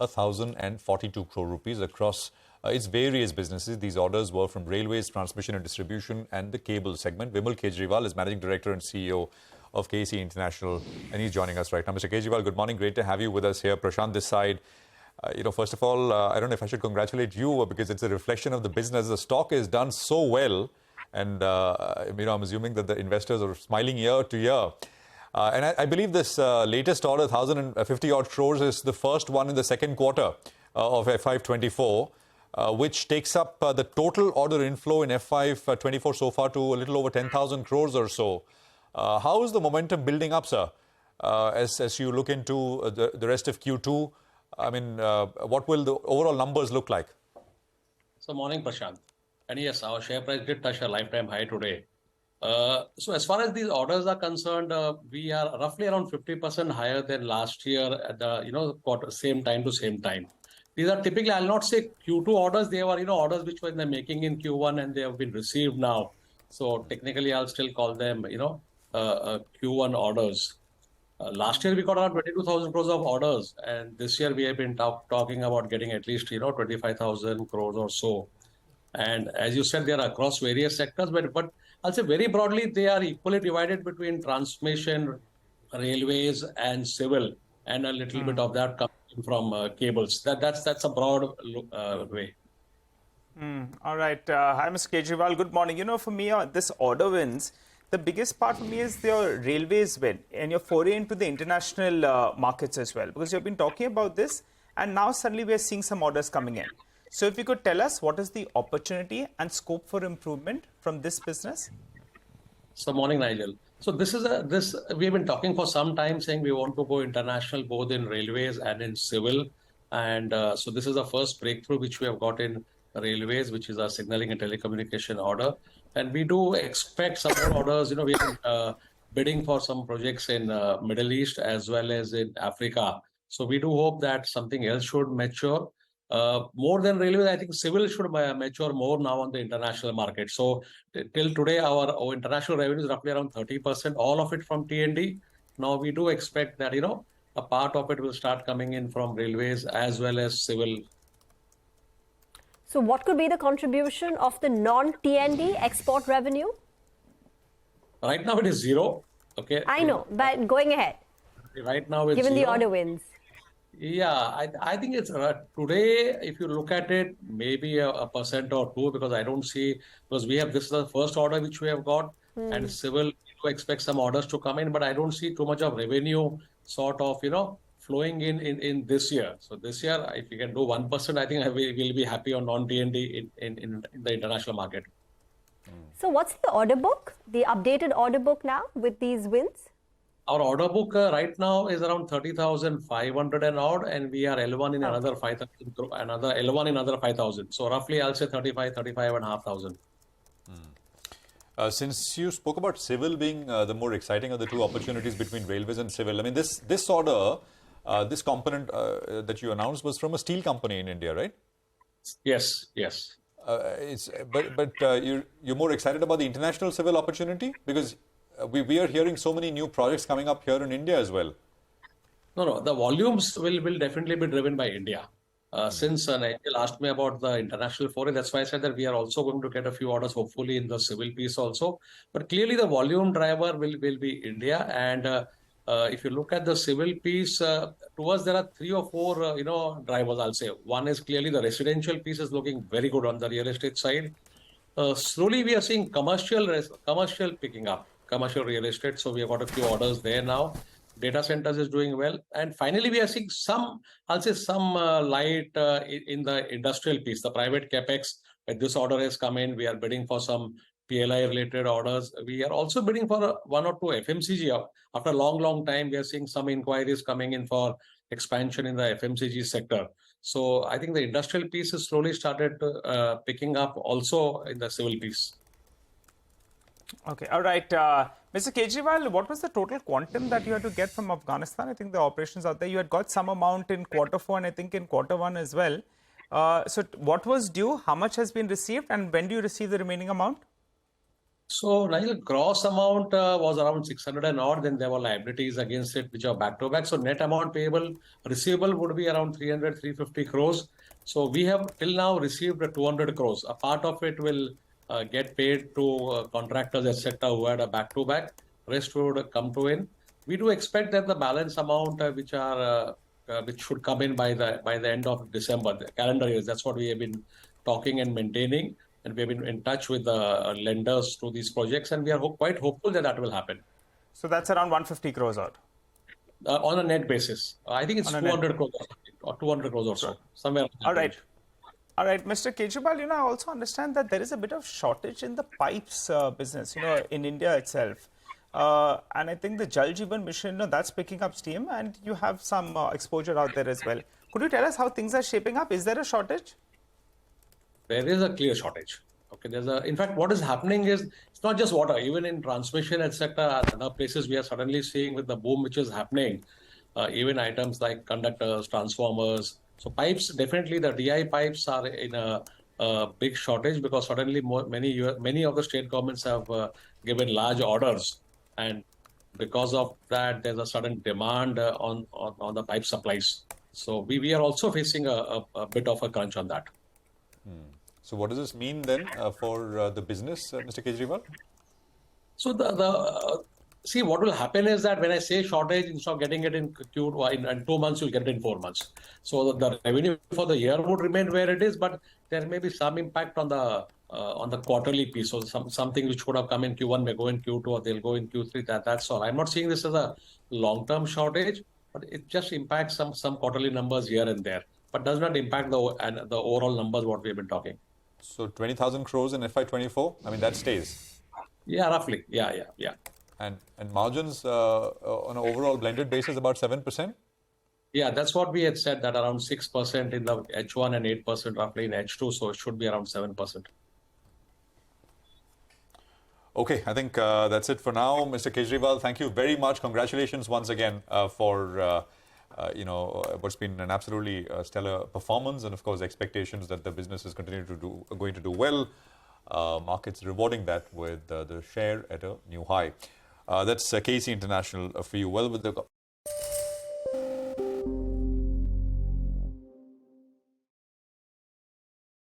1,042 crore rupees across its various businesses. These orders were from railways, transmission and distribution, and the cable segment. Vimal Kejriwal is Managing Director and CEO of KEC International, and he's joining us right now. Mr. Kejriwal, good morning. Great to have you with us here. Prashant this side. First of all, I don't know if I should congratulate you because it's a reflection of the business. The stock is done so well, and I'm assuming that the investors are smiling year to year. And I believe this latest order, 1,050 odd crores, is the first one in the second quarter of FY24, which takes up the total order inflow in FY24 so far to a little over 10,000 crores or so. How is the momentum building up, sir, as you look into the rest of Q2? What will the overall numbers look like? So, morning, Prashant. And yes, our share price did touch a lifetime high today. So, as far as these orders are concerned, we are roughly around 50% higher than last year at the quarter, same time to same time. These are typically, I'll not say Q2 orders. They were orders which were in the making in Q1 and they have been received now. So technically, I'll still call them Q1 orders. Last year we got around 22,000 crores of orders, and this year we have been talking about getting at least 25,000 crores or so. And as you said, they are across various sectors, but I'll say very broadly they are equally divided between transmission, railways, and civil, and a little bit of that coming from cables. That's a broad way. All right. Hi, Mr. Kejriwal. Good morning. For me, this order wins. The biggest part for me is your railways win and your foray into the international markets as well, because you've been talking about this and now suddenly we're seeing some orders coming in. So if you could tell us what is the opportunity and scope for improvement from this business? So morning, Nigel. So we've been talking for some time saying we want to go international both in railways and in civil. And so this is the first breakthrough which we have got in railways, which is our signaling and telecommunication order. And we do expect some more orders. We are bidding for some projects in Middle East as well as in Africa. So we do hope that something else should mature. More than railways, I think civil should mature more now on the international market. So till today, our international revenue is roughly around 30%, all of it from T&D. Now we do expect that, a part of it will start coming in from railways as well as civil. So what could be the contribution of the non-T&D export revenue? Right now it is zero. Okay. I know, but going ahead. Right now it's given zero. The order wins. Yeah, I think it's today, if you look at it, maybe a percent or two, because I don't see, because this is the first order which we have got, and civil, we do expect some orders to come in, but I don't see too much of revenue sort of, flowing in this year. So this year, if we can do 1%, I think we'll be happy on non-T&D in the international market. So what's the order book, the updated order book now with these wins? Our order book right now is around 30,500 and odd, and we are L1 in another 5,000, another L1 in another 5,000. So roughly, I'll say 35,500. Since you spoke about civil being the more exciting of the two opportunities between railways and civil, this order, this component that you announced was from a steel company in India, right? Yes. But you're more excited about the international civil opportunity because we are hearing so many new projects coming up here in India as well. No, the volumes will definitely be driven by India. Since Nigel asked me about the international foray, that's why I said that we are also going to get a few orders, hopefully in the civil piece also. But clearly the volume driver will be India. And if you look at the civil piece, to us there are 3 or 4 drivers, I'll say. One is clearly the residential piece is looking very good on the real estate side. Slowly we are seeing commercial picking up. Commercial real estate, so we have got a few orders there now. Data centers is doing well, and finally we are seeing some light in the industrial piece, the private capex. This order has come in. We are bidding for some PLI related orders. We are also bidding for 1 or 2 FMCG. After a long time, we are seeing some inquiries coming in for expansion in the FMCG sector. So I think the industrial piece has slowly started picking up also in the civil piece. Okay, all right. Mr. Kejriwal, what was the total quantum that you had to get from Afghanistan? I think the operations out there, you had got some amount in Q4 and I think in Q1 as well. So what was due? How much has been received? And when do you receive the remaining amount? So, Nigel, gross amount was around 600 and odd. Then there were liabilities against it, which are back to back. So, net amount payable, receivable would be around 300, 350 crores. So, we have till now received 200 crores. A part of it will get paid to contractors, etc., who had a back to back. Rest would come to in. We do expect that the balance amount, which should come in by the end of December, the calendar years. That's what we have been talking and maintaining. And we have been in touch with the lenders to these projects, and we are quite hopeful that that will happen. So that's around 150 crores odd. On a net basis. I think it's 200 crores or 200 crores or so, somewhere. All right. All right, Mr. Kejriwal, I also understand that there is a bit of shortage in the pipes business, in India itself. And I think the Jal Jeevan Mission, that's picking up steam, and you have some exposure out there as well. Could you tell us how things are shaping up? Is there a shortage? There is a clear shortage. Okay, in fact, what is happening is it's not just water. Even in transmission, etc., other places we are suddenly seeing with the boom which is happening, even items like conductors, transformers. So pipes, definitely the DI pipes are in a big shortage because suddenly many of the state governments have given large orders, and because of that, there's a sudden demand on the pipe supplies. So we are also facing a bit of a crunch on that. So what does this mean then for the business, Mr. Kejriwal? So see, what will happen is that when I say shortage, instead of getting it in 2 months, you'll get it in 4 months. So the revenue for the year would remain where it is, but there may be some impact on the quarterly piece. So something which would have come in Q1 may go in Q2 or they'll go in Q3. That's all. I'm not seeing this as a long-term shortage, but it just impacts some quarterly numbers here and there, but does not impact the overall numbers what we've been talking. So 20,000 crores in FY24, I mean, that stays. Yeah, roughly. Yeah. And margins on an overall blended basis about 7%? Yeah, that's what we had said, that around 6% in the H1 and 8% roughly in H2. So it should be around 7%. Okay, I think that's it for now. Mr. Kejriwal, thank you very much. Congratulations once again for what's been an absolutely stellar performance, and of course expectations that the business is going to do well. Markets rewarding that with the share at a new high. That's KEC International for you. Well, with the